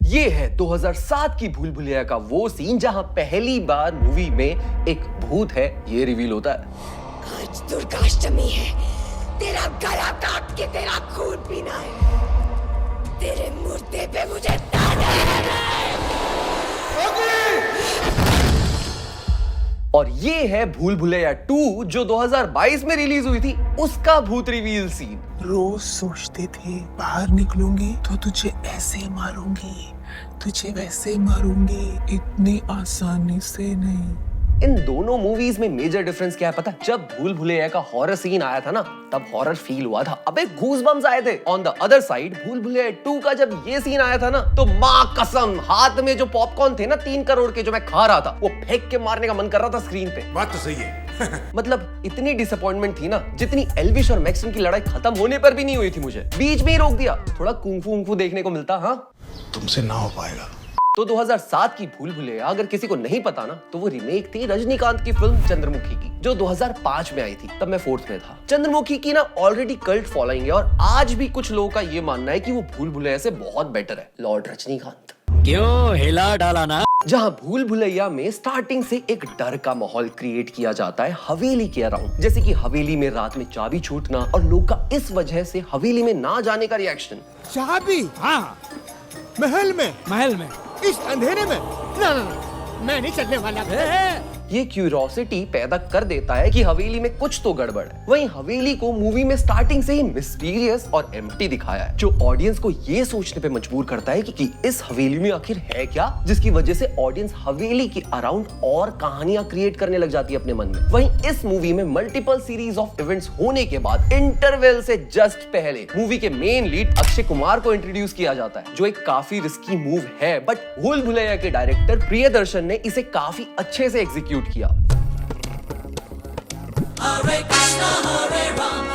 ये है 2007 की भूल भुलैया का वो सीन जहां पहली बार मूवी में एक भूत है ये रिवील होता है। आज दुर्गाष्टमी है, तेरा गला काट के तेरा खून पीना है। तेरे मुर्दे पे मुझे ताने हैं। और ये है भूल भुलैया 2 जो 2022 में रिलीज हुई थी, उसका भूत रिवील सीन। रोज सोचते थे बाहर निकलूंगी तो तुझे ऐसे मारूंगी, तुझे वैसे मारूंगी, इतनी आसानी से नहीं। इन दोनों मूवीज में मेजर डिफरेंस क्या है पता? जब भूल भुलैया का हॉरर सीन आया था ना, तब हॉरर फील हुआ था, अबे गूज़बम्स आए थे। ऑन द अदर साइड भूल भुलैया 2 का जब ये सीन आया था ना, तो मां कसम हाथ में जो पॉपकॉर्न थे ना 3 करोड़ के जो मैं खा रहा था, वो फेंक के मारने का मन कर रहा था स्क्रीन पे। बात तो सही है। मतलब इतनी डिसअपॉइंटमेंट थी ना, जितनी एल्विश और मैक्सिम की लड़ाई खत्म होने पर भी नहीं हुई थी। मुझे बीच में ही रोक दिया, थोड़ा कुंफू देखने को मिलता। हाँ, तुमसे ना हो पाएगा। तो 2007 की भूल भुलैया अगर किसी को नहीं पता ना, तो वो रीमेक थी रजनीकांत की फिल्म चंद्रमुखी की, जो 2005 में आई थी। तब मैं 4th में था। चंद्रमुखी की ना ऑलरेडी कल्ट फॉलोइंग है और आज भी कुछ लोगों का ये मानना है कि वो भूल भुलैया से बहुत बेटर है। लॉर्ड रजनीकांत क्यों हिला डाला ना? जहां भूल भुलैया में स्टार्टिंग से एक डर का माहौल क्रिएट किया जाता है हवेली के अराउंड, जैसे कि हवेली में रात में चाबी छूटना और लोग का इस वजह से हवेली में ना जाने का रिएक्शन। चाबी? हाँ, महल में? महल में। इस अंधेरे में? ना ना ना, मैं नहीं चलने वाला। ये क्यूरियोसिटी पैदा कर देता है कि हवेली में कुछ तो गड़बड़ है। वहीं हवेली को मूवी में स्टार्टिंग से ही मिस्टीरियस और एम्प्टी दिखाया है, जो ऑडियंस को ये सोचने पे मजबूर करता है कि इस हवेली में आखिर है क्या, जिसकी वजह से ऑडियंस हवेली के अराउंड और कहानियां क्रिएट करने लग जाती है अपने मन में। वहीं इस मूवी में मल्टीपल सीरीज ऑफ इवेंट्स होने के बाद इंटरवल से जस्ट पहले मूवी के मेन लीड अक्षय कुमार को इंट्रोड्यूस किया जाता है, जो एक काफी रिस्की मूव है, बट भूल भुलैया के डायरेक्टर प्रियदर्शन ने इसे काफी अच्छे से एग्जीक्यूट किया। हरे कृष्णा हरे राम।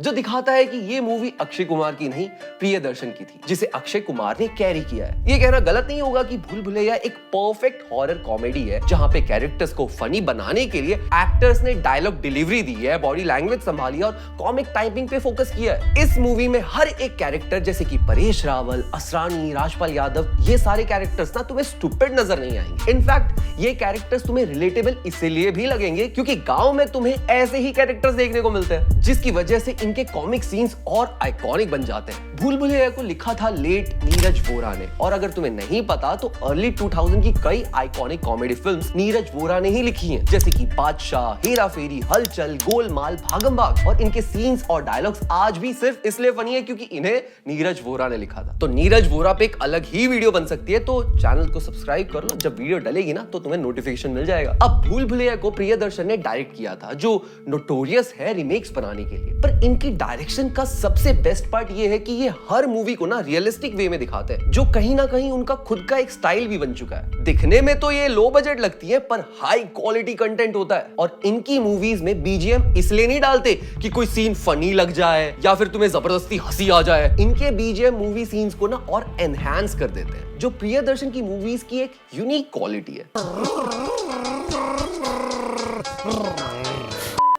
जो दिखाता है कि ये मूवी अक्षय कुमार की नहीं प्रियदर्शन की थी, जिसे अक्षय कुमार ने कैरी किया है। ये कहना गलत नहीं होगा कि भूल भुलैया एक परफेक्ट हॉरर कॉमेडी है, जहां पे कैरेक्टर्स को फनी बनाने के लिए एक्टर्स ने डायलॉग डिलीवरी दी है, बॉडी लैंग्वेज संभाली है और कॉमिक टाइपिंग पे फोकस किया है। इस मूवी में हर एक कैरेक्टर जैसे कि परेश रावल, असरानी, राजपाल यादव, ये सारे कैरेक्टर्स ना तुम्हें स्टूपिड नजर नहीं आएंगे। इनफैक्ट ये कैरेक्टर्स तुम्हें रिलेटेबल इसलिए भी लगेंगे क्योंकि गांव में तुम्हें ऐसे ही कैरेक्टर्स देखने को मिलते हैं, जिसकी वजह से इनके कॉमिक सीन्स और आइकॉनिक बन जाते हैं। भूल भुलैया को लिखा था लेट नीरज वोरा ने, और अगर तुम्हें नहीं पता तो अर्ली 2000 की कई iconic comedy films Neeraj Vora ने ही लिखी हैं, जैसे कि बादशाह, हेरा फेरी, हलचल, गोलमाल, भागम भाग। और इनके सीन्स और डायलॉग्स आज भी सिर्फ इसलिए फनी है क्योंकि इन्हें नीरज वोरा ने लिखा था। तो नीरज वोरा पे एक अलग ही वीडियो बन सकती है, तो चैनल को सब्सक्राइब कर लो, जब वीडियो डलेगी ना तो तुम्हें नोटिफिकेशन मिल जाएगा। अब भूल भुलैया को प्रियदर्शन ने डायरेक्ट किया था, जो नोटोरियस है रीमेक्स बनाने के लिए, पर इनकी डायरेक्शन का सबसे बेस्ट पार्ट ये है कि ये हर मूवी को ना रियलिस्टिक वे में दिखाते हैं, जो कहीं ना कहीं उनका खुद का एक स्टाइल भी बन चुका है। दिखने में तो ये लो बजट लगती है, पर हाई क्वालिटी कंटेंट होता है। और इनकी मूवीज में बीजीएम इसलिए नहीं डालते कि कोई सीन फनी लग जाए या फिर तुम्हें जबरदस्ती हंसी आ जाए। इनके बीजीएम मूवी सीन्स को ना और एनहांस कर देते हैं, जो प्रियदर्शन की मूवीज की एक यूनिक क्वालिटी है।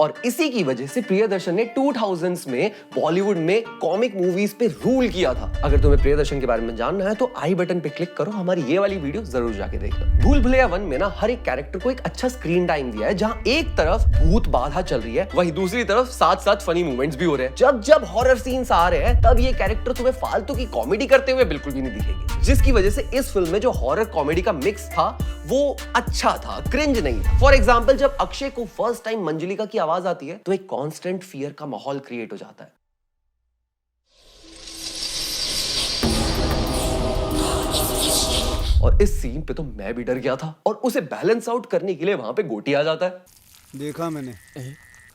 और इसी की वजह से प्रियदर्शन ने 2000s में बॉलीवुड में कॉमिक मूवीज पे रूल किया था। अगर तुम्हें प्रियदर्शन के बारे में जानना है तो आई बटन पे क्लिक करो, हमारी ये वाली वीडियो जरूर जाके देख लो। भूल भुलैया 1 में ना हर एक कैरेक्टर को एक अच्छा स्क्रीन टाइम दिया है, जहां एक तरफ भूत बाधा चल रही है, वहीं दूसरी तरफ साथ साथ फनी मूवमेंट्स भी हो रहे हैं। जब जब हॉरर सीन्स आ रहे हैं, तब ये कैरेक्टर तुम्हें फालतू की कॉमेडी करते हुए बिल्कुल भी नहीं दिखेंगे, जिसकी वजह से इस फिल्म में जो हॉरर कॉमेडी का मिक्स था वो अच्छा था, क्रिंज नहीं था। फॉर एग्जाम्पल, जब अक्षय को फर्स्ट टाइम मंजुलिका की आवाज आती है तो एक कांस्टेंट फियर का माहौल क्रिएट हो जाता है। और इस सीन पे तो मैं भी डर गया था, और उसे बैलेंस आउट करने के लिए वहां पे गोटी आ जाता है। देखा मैंने।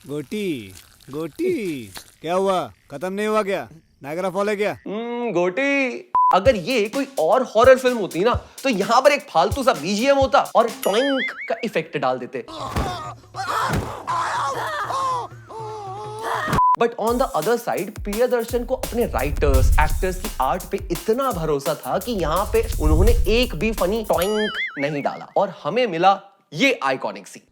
गोटी गोटी क्या हुआ? खत्म नहीं हुआ क्या? नायगरा फॉल है क्या? गोटी। अगर ये कोई और हॉरर फिल्म होती ना, तो यहाँ पर एक फालतू सा बीजीएम होता और टॉइंक का इफेक्ट डाल देते। But on the other side Priyadarshan को अपने राइटर्स, एक्टर्स की आर्ट पे इतना भरोसा था कि यहाँ पे उन्होंने एक भी फनी टॉइंक नहीं डाला, और हमें मिला ये आइकॉनिक सीन।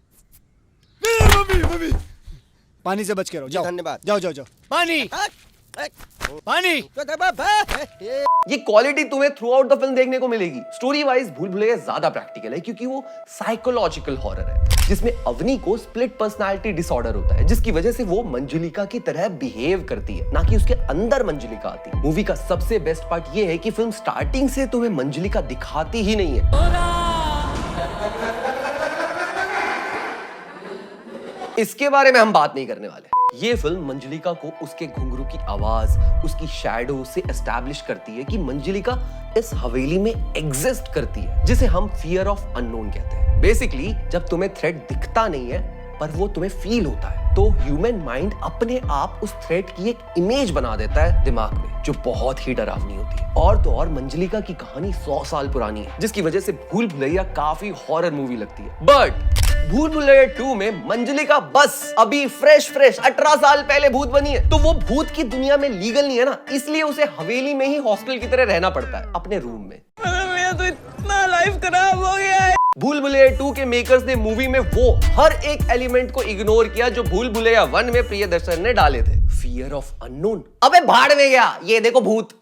पानी से बच के रहो। जाओ, धन्यवाद। जाओ जाओ जाओ। पानी। पानी। ये क्वालिटी तुम्हें थ्रू आउट द फिल्म देखने को मिलेगी। स्टोरी वाइज भूल भुलैया ज्यादा प्रैक्टिकल है क्योंकि वो साइकोलॉजिकल हॉरर है जिसमें अवनी को स्प्लिट पर्सनालिटी डिसऑर्डर होता है जिसकी वजह से वो मंजुलिका की तरह बिहेव करती है, ना कि उसके अंदर मंजुलिका आती है। मूवी का सबसे बेस्ट पार्ट ये है कि फिल्म स्टार्टिंग से तुम्हें मंजुलिका दिखाती ही नहीं है। इसके बारे में हम बात नहीं करने वाले। ये फिल्म मंजुलिका को उसके घुंघरू की आवाज, उसकी शैडो से एस्टैब्लिश करती है कि मंजुलिका इस हवेली में एग्जिस्ट करती है, जिसे हम फियर ऑफ अननोन कहते हैं। बेसिकली जब तुम्हें थ्रेट दिखता नहीं है पर वो तुम्हें फील होता है, तो ह्यूमन माइंड अपने आप उस थ्रेट की एक इमेज बना देता है दिमाग में, जो बहुत ही डरावनी होती है। और तो और मंजुलिका की कहानी 100 साल पुरानी है, जिसकी वजह से भूल भुलैया काफी हॉरर मूवी लगती है। बट भूल भुलैया 2 में मंजुलिका बस अभी फ्रेश 18 साल पहले भूत बनी है, तो वो भूत की दुनिया में लीगल नहीं है ना, इसलिए उसे हवेली में ही हॉस्टल की तरह रहना पड़ता है, अपने रूम में। मेरा तो इतना लाइफ खराब हो गया है। भूल भुलैया 2 के मेकर्स ने मूवी में वो हर एक एलिमेंट को इग्नोर किया जो भूल भुलैया 1 में प्रियदर्शन ने डाले थे। फियर ऑफ अननोन, अबे भाड़ में गया, ये देखो भूत।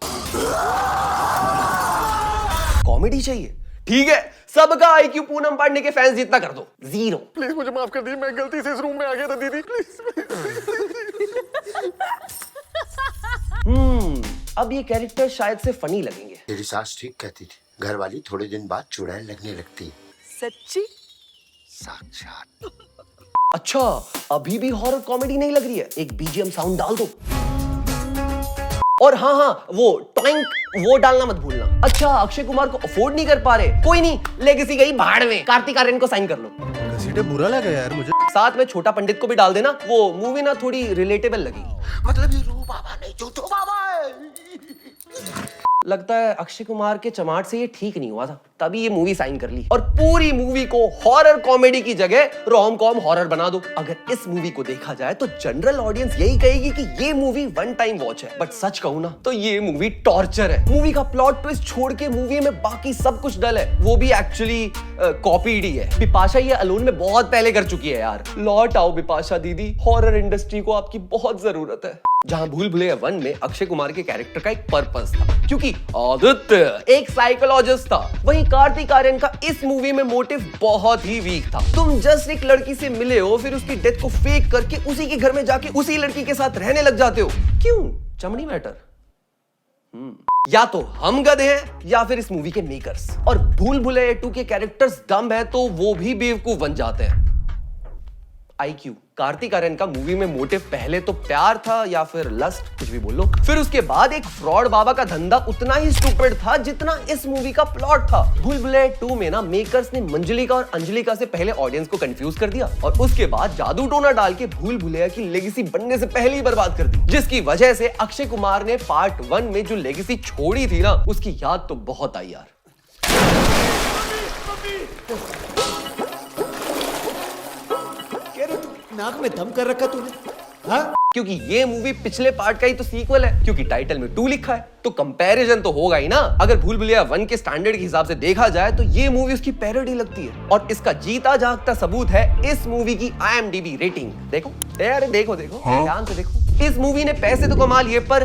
कॉमेडी चाहिए, ठीक है, सबका आईक्यू पूनम पांडे के फैंस जितना कर दो, 0। प्लीज मुझे माफ कर दीजिए, मैं गलती से इस रूम में आ गया था दीदी, प्लीज। अब ये कैरेक्टर शायद से फनी लगेंगे। तेरी सास ठीक कहती थी, घर वाली थोड़े दिन बाद चुड़ैल लगने लगती। सच्ची? साक्षात। अच्छा, अभी भी हॉरर कॉमेडी नहीं लग रही है? एक बीजीएम साउंड डाल दो। और हाँ, वो टॉइंक वो डालना मत भूलना। अच्छा, अक्षय कुमार को अफोर्ड नहीं कर पा रहे, कोई नहीं, लेगेसी गई भाड़ में, कार्तिक आर्यन को साइन कर लो। घसीटे बुरा लगा यार मुझे। साथ में छोटा पंडित को भी डाल देना, वो मूवी ना थोड़ी रिलेटेबल लगेगी। मतलब ये रू बाबा नहीं, चूचू बाबा है। लगता है अक्षय कुमार के चमाट से ये ठीक नहीं हुआ था, तभी ये मूवी साइन कर ली। और पूरी मूवी को हॉरर कॉमेडी की जगह रोम कॉम हॉरर बना दो। अगर इस मूवी को देखा जाए तो जनरल ऑडियंस यही कहेगी कि ये मूवी वन टाइम वॉच है, बट सच कहूं ना तो ये मूवी टॉर्चर है। मूवी का प्लॉट ट्विस्ट छोड़ के मूवी में बाकी सब कुछ डल है, वो भी एक्चुअली कॉपीड ही है। बिपाशा ये अलोन में बहुत पहले कर चुकी है यार। लौट आओ बिपाशा दीदी, हॉरर इंडस्ट्री को आपकी बहुत जरूरत है। जहां भूल भुलैया 1 में अक्षय कुमार के कैरेक्टर का एक पर्पस था, क्योंकि आदित्य एक साइकोलॉजिस्ट था, वहीं कार्तिक आर्यन का इस मूवी में मोटिव बहुत ही वीक था। तुम जस्ट एक लड़की से मिले हो, फिर उसकी डेथ को फेक करके उसी के घर में जाके उसी लड़की के साथ रहने लग जाते हो। क्यों? चमड़ी मैटर। या तो हम गधे हैं या फिर इस मूवी के मेकर्स। और भूल भुलैया 2 के कैरेक्टर्स डम है तो वो भी बेवकूफ बन जाते हैं। आईक्यू, कार्तिक आर्यन का मूवी में मोटिव पहले तो प्यार था या फिर लस्ट, कुछ भी बोल लो, फिर उसके बाद एक फ्रॉड बाबा का धंधा उतना ही स्टूपिड था जितना इस मूवी का प्लॉट था। भूल भुलैया 2 में ना मेकर्स ने मंजुलिका और अंजलिका से पहले ऑडियंस को कंफ्यूज कर दिया और उसके बाद जादू टोना डाल के भूल भुलैया की लेगेसी बनने से पहले ही बर्बाद कर दी, जिसकी वजह से अक्षय कुमार ने पार्ट 1 में जो लेगेसी छोड़ी थी ना, उसकी याद तो बहुत आई यार। नाक में दम कर रखा तूने, हाँ? क्योंकि ये मूवी पिछले पार्ट का ही तो सीक्वल है, क्योंकि टाइटल में 2 लिखा है, तो कंपैरिजन तो होगा ही ना। अगर भूल भुलैया 1 के स्टैंडर्ड के हिसाब से देखा जाए तो ये मूवी उसकी पैरोडी लगती है। और इसका जीता जागता सबूत है इस मूवी की IMDb रेटिंग। देखो यार, देखो ध्यान से देखो। इस मूवी ने पैसे तो कमा लिए, पर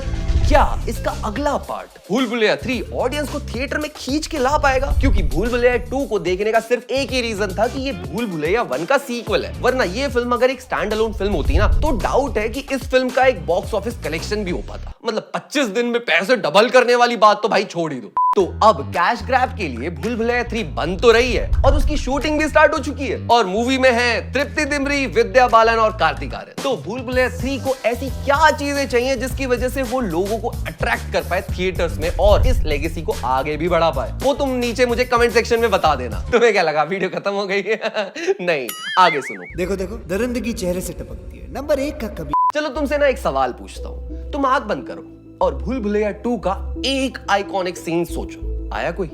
क्या इसका अगला पार्ट भूल भुलैया 3 ऑडियंस को थिएटर में खींच के ला पाएगा? क्योंकि भूल भुलैया 2 को देखने का सिर्फ एक ही रीजन था कि ये भूल भुलैया 1 का सीक्वल है, वरना ये फिल्म अगर एक स्टैंड अलोन फिल्म होती ना तो डाउट है कि इस फिल्म का एक बॉक्स ऑफिस कलेक्शन भी हो पाता। मतलब 25 दिन में पैसे डबल करने वाली बात तो भाई छोड़ ही दो। तो अब कैश ग्रैब के लिए भूल भुलैया 3 बन तो रही है और उसकी शूटिंग भी स्टार्ट हो चुकी है, और मूवी में है तृप्ति दिमरी, विद्या बालन और कार्तिक आर्यन। तो भूल भुलैया 3 को ऐसी क्या चीजें चाहिए जिसकी वजह से वो लोगों को अट्रैक्ट कर पाए थिएटर्स में और इस लेगेसी को आगे भी बढ़ा पाए? वो तुम नीचे मुझे कमेंट सेक्शन में बता देना। तुम्हें क्या लगा, वीडियो खत्म हो गई है? नहीं, आगे सुनो। देखो दरिंदगी चेहरे से टपकती है। नंबर 1 का कभी। चलो तुमसे ना एक सवाल पूछता हूँ, तुम आंख बंद करो और भूल भुलैया 2 का एक आइकॉनिक सीन सोचो। आया कोई?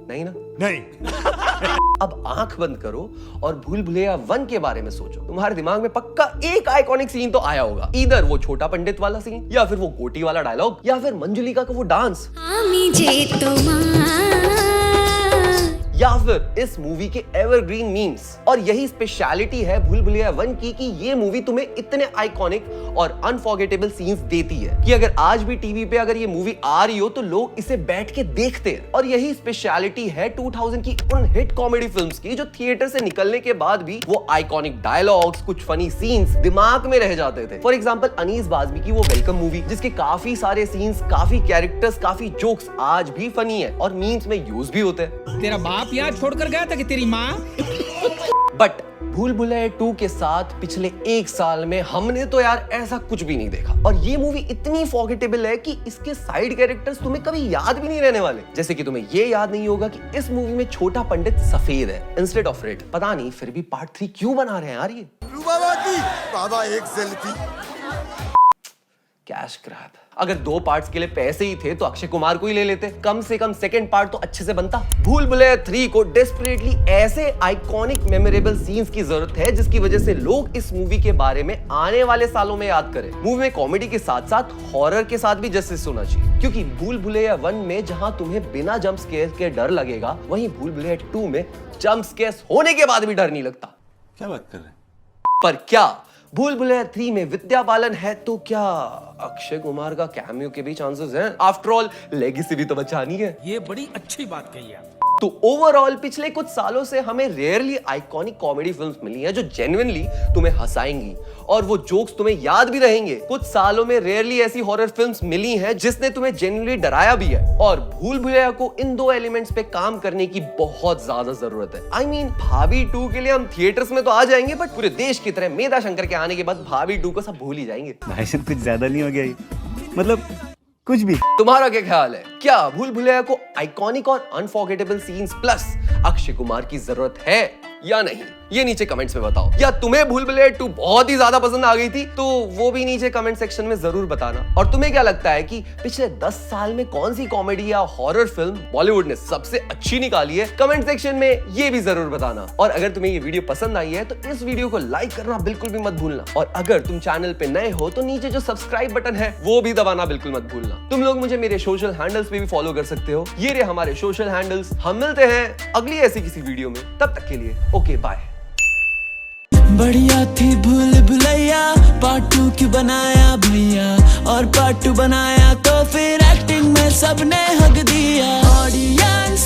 नहीं ना? नहीं। अब आंख बंद करो और भूल भुलैया 1 के बारे में सोचो। तुम्हारे दिमाग में पक्का एक आइकॉनिक सीन तो आया होगा, इधर वो छोटा पंडित वाला सीन, या फिर वो गोटी वाला डायलॉग, या फिर मंजुलिका का वो डांस, या फिर इस मूवी के एवरग्रीन मीम्स। और यही स्पेशलिटी है भूल भुलैया 1 की कि ये मूवी तुम्हें इतने आइकॉनिक और अनफॉरगेटेबल सीन्स देती है कि अगर आज भी टीवी पे अगर ये मूवी आ रही हो तो लोग इसे बैठ के देखते हैं। और यही स्पेशलिटी है 2000 की उन हिट कॉमेडी फिल्म्स की जो थिएटर से निकलने के बाद भी वो आइकॉनिक डायलॉग्स, कुछ फनी सीन्स दिमाग में रह जाते थे। फॉर एग्जांपल अनीस बाज़मी की वो वेलकम मूवी, जिसके काफी सारे सीन्स, काफी कैरेक्टर्स, काफी जोक्स आज भी फनी है और मीम्स में यूज भी होते हैं। तेरा बाप यहाँ छोड़कर गया था कि तेरी माँ? बट भूल भुलैया 2 के साथ पिछले 1 साल में हमने तो यार ऐसा कुछ भी नहीं देखा। और ये मूवी इतनी फॉरगेटेबल है कि इसके साइड कैरेक्टर्स तुम्हें कभी याद भी नहीं रहने वाले। जैसे कि तुम्हें ये याद नहीं होगा कि इस मूवी में छोटा पंडित सफेद है इंस्टेड ऑफ रेड। पता नहीं फिर भी पार्ट 3 क्यों बना रहे हैं यार ये। बाबा एक सेल्फी। Cash grab. अगर 2 पार्ट्स के लिए पैसे ही थे तो अक्षय कुमार को ही ले लेते, कम से कम सेकंड पार्ट तो अच्छे से बनता। भूल भुलैया 3 को डेस्परेटली ऐसे आइकॉनिक मेमोरेबल सीन्स की जरूरत है जिसकी वजह से लोग इस मूवी के बारे में आने वाले सालों में याद करें। मूवी में कॉमेडी के साथ साथ हॉरर के साथ भी जस्टिस होना चाहिए, क्योंकि भूल भुलैया 1 में जहां तुम्हें बिना जंप स्केयर के डर लगेगा, वहीं भूल भुलैया 2 में जंप स्केयर होने के बाद भी डर नहीं लगता। क्या बात कर रहे हैं? पर क्या भूल भुलैया 3 में विद्या बालन है तो क्या अक्षय कुमार का कैमियो के भी चांसेस हैं? आफ्टर ऑल लेगेसी भी तो बचानी है। ये बड़ी अच्छी बात कही है। तो ओवरऑल पिछले कुछ सालों से हमें रेयरली आइकॉनिक कॉमेडी फिल्म्स मिली हैं जो जेन्युइनली तुम्हें हंसाएंगी और वो जोक्स तुम्हें याद भी रहेंगे। कुछ सालों में रेयरली ऐसी हॉरर फिल्म्स मिली हैं जिसने तुम्हें जेन्युइनली डराया भी है। और भूल भुलैया को इन 2 एलिमेंट्स पे काम करने की बहुत ज्यादा जरूरत है। आई मीन भाभी 2 के लिए हम थिएटर्स में तो आ जाएंगे, बट पूरे देश की तरह मेधा शंकर के आने के बाद भाभी 2 को सब भूल ही जाएंगे। भाई साहब कुछ ज्यादा नहीं हो गया ये? मतलब कुछ भी। तुम्हारा क्या ख्याल है? क्या भूल भुलैया को आइकॉनिक और unforgettable scenes plus Akshay Kumar की जरूरत है या नहीं? ये नीचे कमेंट्स में बताओ। या तुम्हें भूल भुलैया 2 बहुत ही ज्यादा पसंद आ गई थी तो वो भी नीचे कमेंट सेक्शन में जरूर बताना। और तुम्हें क्या लगता है कि पिछले 10 साल में कौन सी कॉमेडी या हॉरर फिल्म बॉलीवुड ने सबसे अच्छी निकाली है? कमेंट सेक्शन में ये भी जरूर बताना। और अगर तुम्हें ये वीडियो पसंद आई है तो इस वीडियो को लाइक करना बिल्कुल भी मत भूलना। और अगर तुम चैनल पे नए हो तो नीचे जो सब्सक्राइब बटन है वो भी दबाना बिल्कुल मत भूलना। तुम लोग मुझे मेरे सोशल हैंडल्स पे भी फॉलो कर सकते हो। ये रहे हमारे सोशल हैंडल्स। हम मिलते हैं अगली ऐसी किसी वीडियो में, तब तक के लिए ओके बाय। बढ़िया थी भूल भुलैया, पार्ट 2 क्यों बनाया भैया? और पार्ट 2 बनाया तो फिर एक्टिंग में सबने हक दिया। ऑडिया